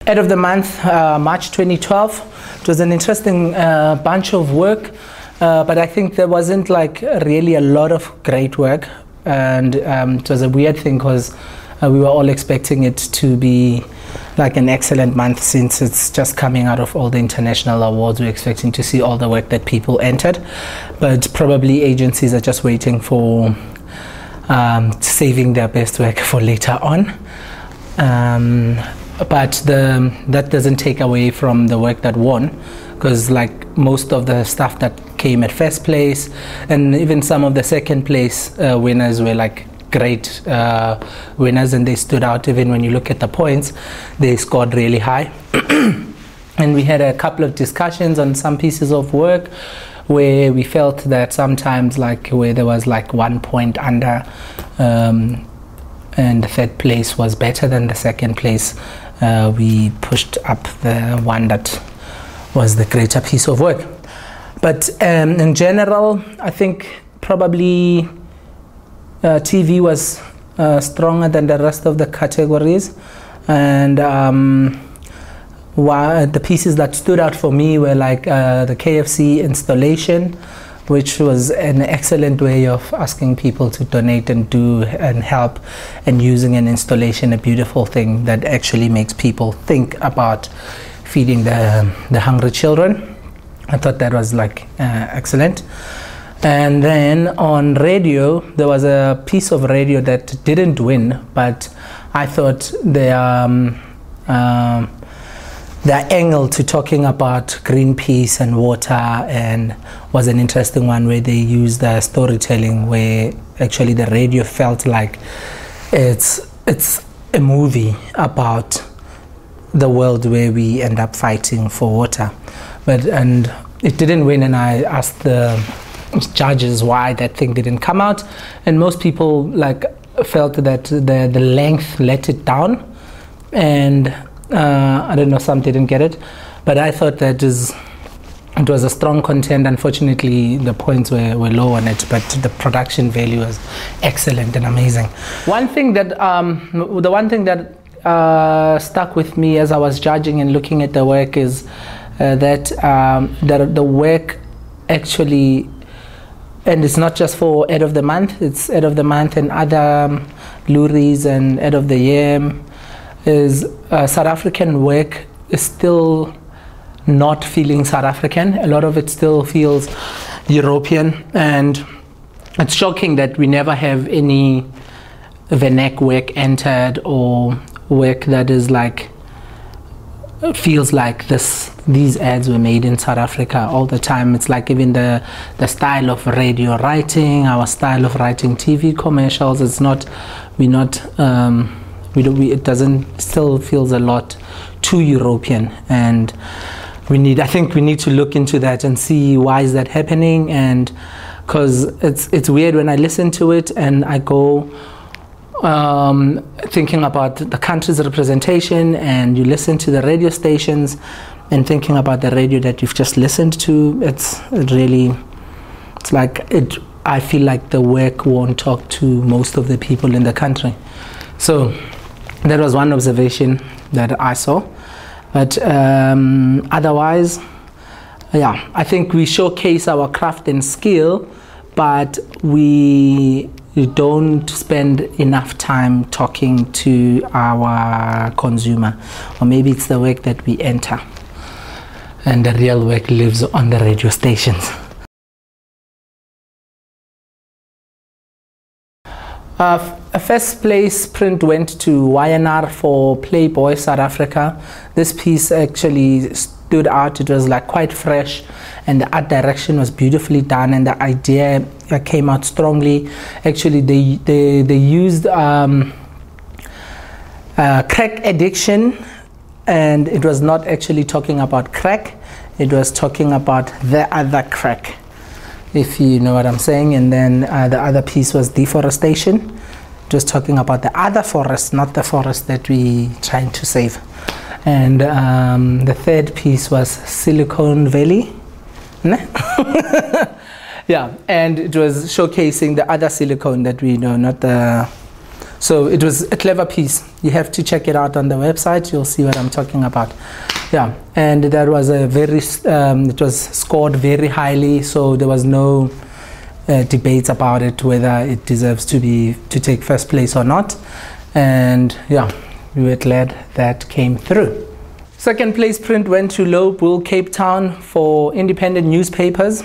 End of the month, March 2012. It was an interesting bunch of work, but I think there wasn't like really a lot of great work, and it was a weird thing because we were all expecting it to be like an excellent month since it's just coming out of all the international awards. We're expecting to see all the work that people entered, but probably agencies are just waiting for saving their best work for later on. But that doesn't take away from the work that won, because like most of the stuff that came at first place and even some of the second place winners were like great winners, and they stood out. Even when you look at the points, they scored really high. And we had a couple of discussions on some pieces of work where we felt that sometimes like where there was like 1 point under and the third place was better than the second place, we pushed up the one that was the greater piece of work. But in general, I think probably TV was stronger than the rest of the categories, and the pieces that stood out for me were like the KFC installation, which was an excellent way of asking people to donate and do and help, and using an installation, a beautiful thing that actually makes people think about feeding the hungry children. I thought that was like excellent. And then on radio, there was a piece of radio that didn't win, but I thought their angle to talking about Greenpeace and water and was an interesting one, where they used the storytelling where actually the radio felt like it's a movie about the world where we end up fighting for water. And it didn't win, and I asked the judges why that thing didn't come out, and most people like felt that the length let it down, and I don't know, some didn't get it, but I thought that it was a strong contender. Unfortunately, the points were low on it, but the production value was excellent and amazing. One thing that the one thing that stuck with me as I was judging and looking at the work is that the work actually, and it's not just for Ad of the Month, it's Ad of the Month and other Luries and Ad of the Year, is South African work is still not feeling South African. A lot of it still feels European, and it's shocking that we never have any Vernac work entered or work that is like, feels like these ads were made in South Africa all the time. It's like even the style of radio writing, our style of writing TV commercials, it's not, it doesn't, still feels a lot too European, and I think we need to look into that and see why is that happening. And because it's weird when I listen to it and I go thinking about the country's representation, and you listen to the radio stations and thinking about the radio that you've just listened to, I feel like the work won't talk to most of the people in the country. So that was one observation that I saw. But otherwise, yeah, I think we showcase our craft and skill, but we don't spend enough time talking to our consumer. Or maybe it's the work that we enter, and the real work lives on the radio stations. A first place print went to YNR for Playboy South Africa. This piece actually stood out. It was like quite fresh, and the art direction was beautifully done, and the idea came out strongly. Actually, they used crack addiction, and it was not actually talking about crack, it was talking about the other crack, if you know what I'm saying. And then the other piece was deforestation. Just talking about the other forest, not the forest that we trying to save. And the third piece was Silicon Valley. Yeah, and it was showcasing the other silicone that we know, not the So it was a clever piece. You have to check it out on the website. You'll see what I'm talking about. Yeah, and that was a very, it was scored very highly, so there was no debates about it, whether it deserves to take first place or not. And yeah, we were glad that came through. Second place print went to Low Bull, Cape Town for independent newspapers,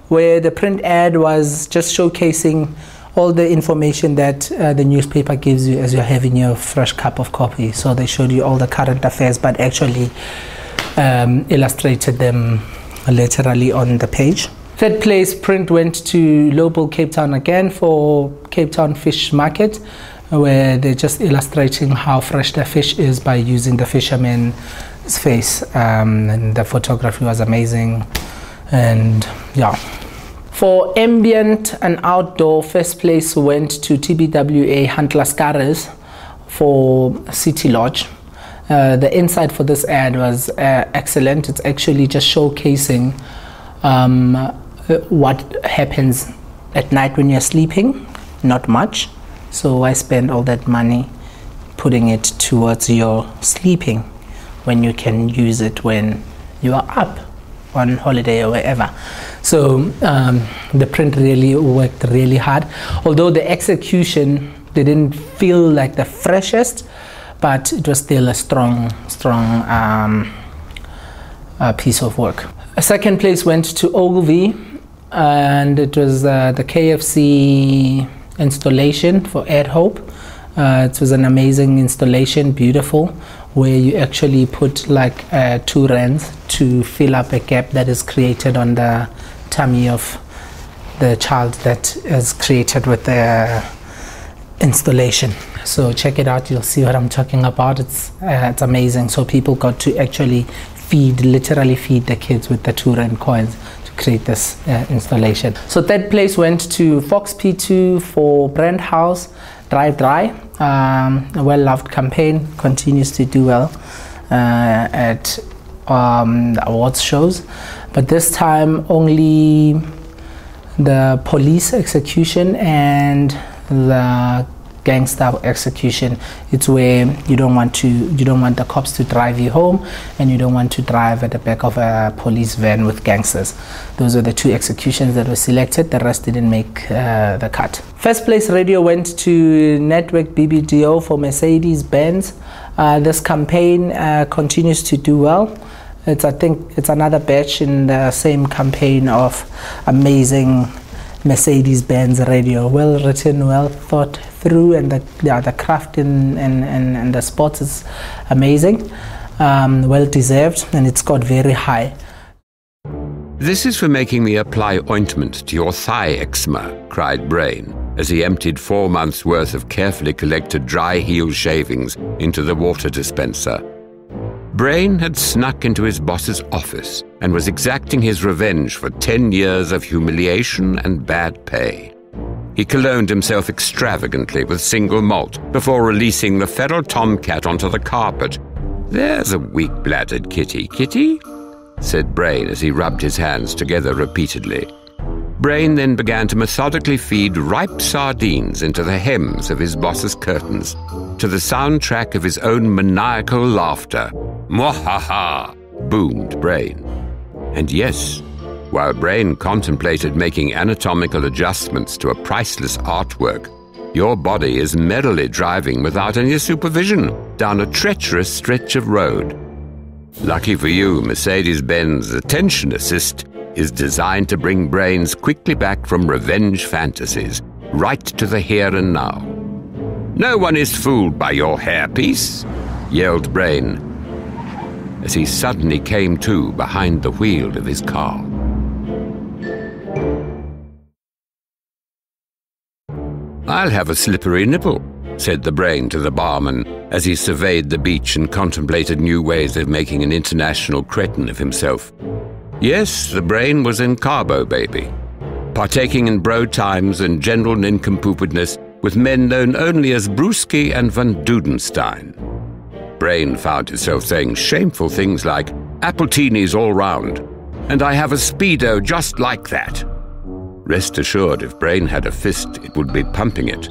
where the print ad was just showcasing all the information that the newspaper gives you as you're having your fresh cup of coffee. So they showed you all the current affairs, but actually illustrated them literally on the page. Third place print went to Low Bull, Cape Town again for Cape Town Fish Market, where they're just illustrating how fresh the fish is by using the fisherman's face. And the photography was amazing. And yeah. For ambient and outdoor, first place went to TBWA Hunt Lascaris for City Lodge. The insight for this ad was excellent. It's actually just showcasing what happens at night when you're sleeping. Not much. So I spend all that money putting it towards your sleeping when you can use it when you are up on holiday or wherever. So the print really worked really hard. Although the execution didn't feel like the freshest, but it was still a strong piece of work. A second place went to Ogilvy, and it was the KFC installation for Ad Hope. It was an amazing installation, beautiful, where you actually put like 2 rands to fill up a gap that is created on the tummy of the child that is created with the installation. So check it out, you'll see what I'm talking about. It's amazing. So people got to actually literally feed the kids with the 2 rand coins to create this installation. So third place went to Fox P2 for Brand House Drive Dry. A well-loved campaign, continues to do well at the awards shows, but this time only the police execution and the gangster execution. It's where you don't want the cops to drive you home, and you don't want to drive at the back of a police van with gangsters. Those are the 2 executions that were selected. The rest didn't make the cut. First place radio went to Network BBDO for Mercedes-Benz. This campaign continues to do well. I think it's another batch in the same campaign of amazing Mercedes-Benz radio, well written, well thought through, and the craft and the spots is amazing, well deserved, and it's got very high. "This is for making me apply ointment to your thigh eczema," cried Brain, as he emptied 4 months' worth of carefully collected dry heel shavings into the water dispenser. Brain had snuck into his boss's office and was exacting his revenge for 10 years of humiliation and bad pay. He cologned himself extravagantly with single malt before releasing the feral tomcat onto the carpet. "There's a weak-bladdered kitty," said Brain as he rubbed his hands together repeatedly. Brain then began to methodically feed ripe sardines into the hems of his boss's curtains, to the soundtrack of his own maniacal laughter. "Mwahaha!" boomed Brain. And yes, while Brain contemplated making anatomical adjustments to a priceless artwork, your body is merrily driving without any supervision down a treacherous stretch of road. Lucky for you, Mercedes-Benz Attention Assist is designed to bring Brains quickly back from revenge fantasies, right to the here and now. "No one is fooled by your hairpiece," yelled Brain, as he suddenly came to behind the wheel of his car. "I'll have a slippery nipple," said the Brain to the barman as he surveyed the beach and contemplated new ways of making an international cretin of himself. Yes, the Brain was in Carbo, baby, partaking in bro times and general nincompoopedness with men known only as Brewski and Van Dudenstein. Brain found himself saying shameful things like, "Appletinis all round," and "I have a Speedo just like that." Rest assured, if Brain had a fist, it would be pumping it.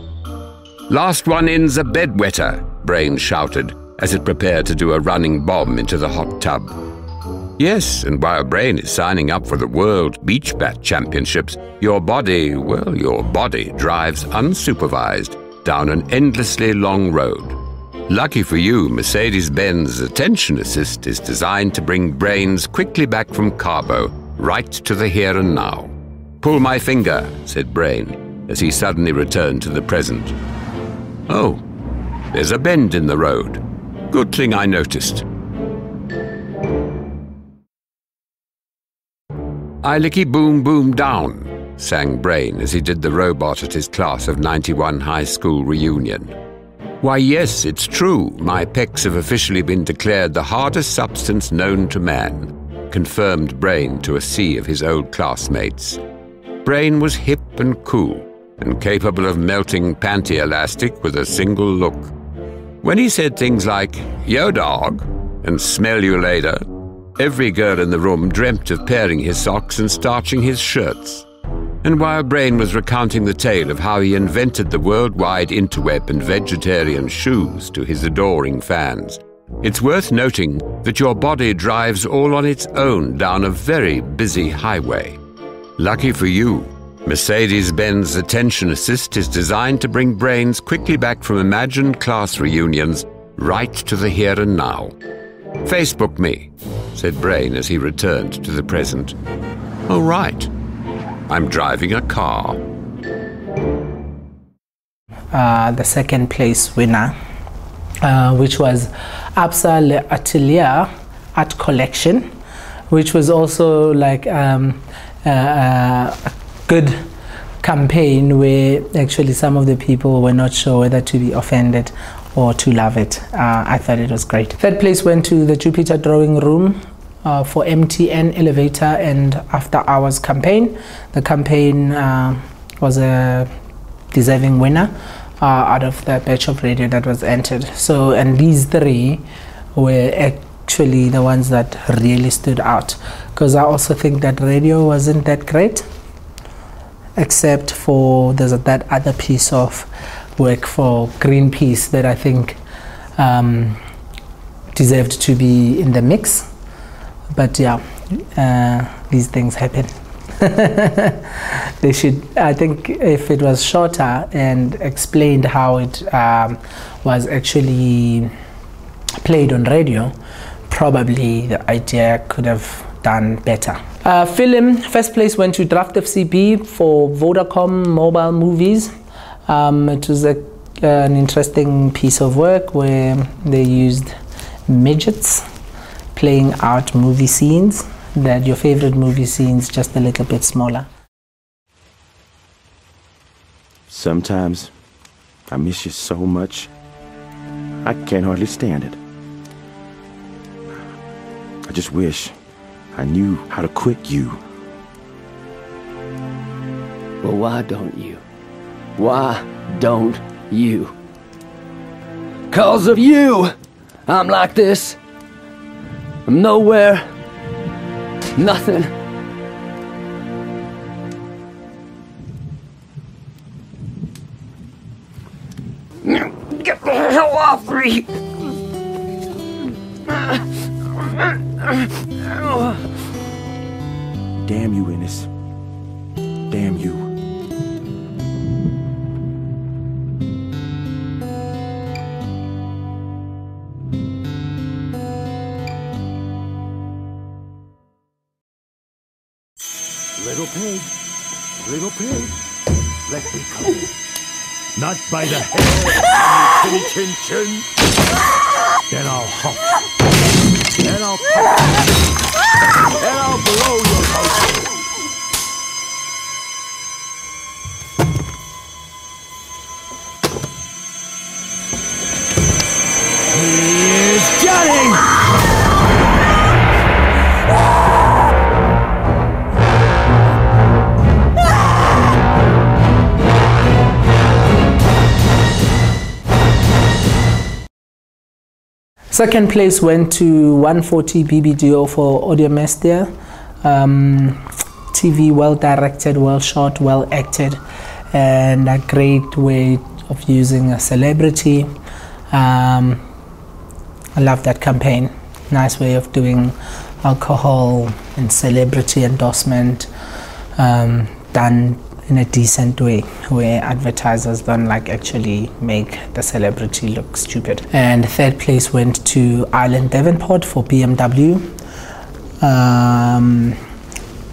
Last one in's a bedwetter, Brain shouted as it prepared to do a running bomb into the hot tub. Yes, and while Brain is signing up for the World Beach Bat Championships, your body drives unsupervised down an endlessly long road. Lucky for you, Mercedes-Benz Attention Assist is designed to bring brains quickly back from carbo, right to the here and now. Pull my finger, said Brain, as he suddenly returned to the present. Oh, there's a bend in the road. Good thing I noticed. I licky boom boom down, sang Brain as he did the robot at his class of '91 high school reunion. Why yes, it's true, my pecs have officially been declared the hardest substance known to man, confirmed Brain to a sea of his old classmates. Brain was hip and cool, and capable of melting panty elastic with a single look. When he said things like, "Yo dog," and "smell you later," every girl in the room dreamt of pairing his socks and starching his shirts. And while Brain was recounting the tale of how he invented the worldwide interweb and vegetarian shoes to his adoring fans, it's worth noting that your body drives all on its own down a very busy highway. Lucky for you, Mercedes-Benz Attention Assist is designed to bring brains quickly back from imagined class reunions right to the here and now. Facebook me, said Brain as he returned to the present. Oh, right. I'm driving a car. The second place winner, which was Absa Le Atelier Art Collection, which was also like a good campaign where actually some of the people were not sure whether to be offended or to love it. I thought it was great. Third place went to the Jupiter Drawing Room for MTN Elevator and After Hours campaign. The campaign was a deserving winner out of the batch of radio that was entered. So, and these three were actually the ones that really stood out, because I also think that radio wasn't that great, except for there's that other piece of work for Greenpeace that I think deserved to be in the mix. But yeah, these things happen. They should, I think if it was shorter and explained how it was actually played on radio, probably the idea could have done better. Film, first place went to Draft FCB for Vodacom mobile movies. It was an interesting piece of work where they used midgets playing out movie scenes, that your favorite movie scenes just a little bit smaller. Sometimes I miss you so much, I can't hardly stand it. I just wish I knew how to quit you. Well, why don't you? Why don't you? 'Cause of you, I'm like this. I'm nowhere. Nothing. Get the hell off me! Damn you, Ennis. Damn you. Little pig, let me go. Not by the hair, you chin chin. Then I'll huff. Then I'll puff. Then I'll blow your house. Here's Johnny! Second place went to 140 BBDO for Audiomestia. TV, well directed, well shot, well acted, and a great way of using a celebrity. I love that campaign. Nice way of doing alcohol and celebrity endorsement, done in a decent way, where advertisers don't like actually make the celebrity look stupid. And third place went to Island Devonport for BMW.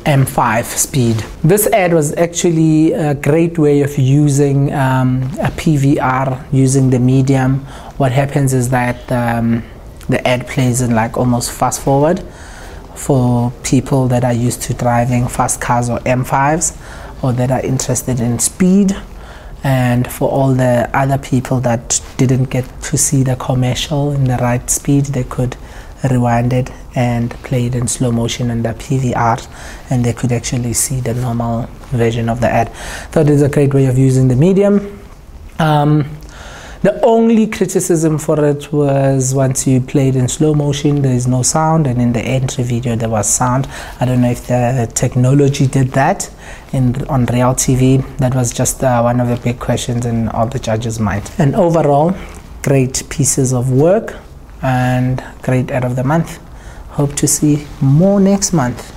M5 speed. This ad was actually a great way of using a PVR, using the medium. What happens is that the ad plays in like almost fast forward for people that are used to driving fast cars or M5s, or that are interested in speed, and for all the other people that didn't get to see the commercial in the right speed, they could rewind it and play it in slow motion in the PVR, and they could actually see the normal version of the ad. Thought it was a great way of using the medium. The only criticism for it was once you played in slow motion, there is no sound, and in the entry video there was sound. I don't know if the technology did that on Real TV. That was just one of the big questions in all the judges' mind. And overall, great pieces of work and great ad of the month. Hope to see more next month.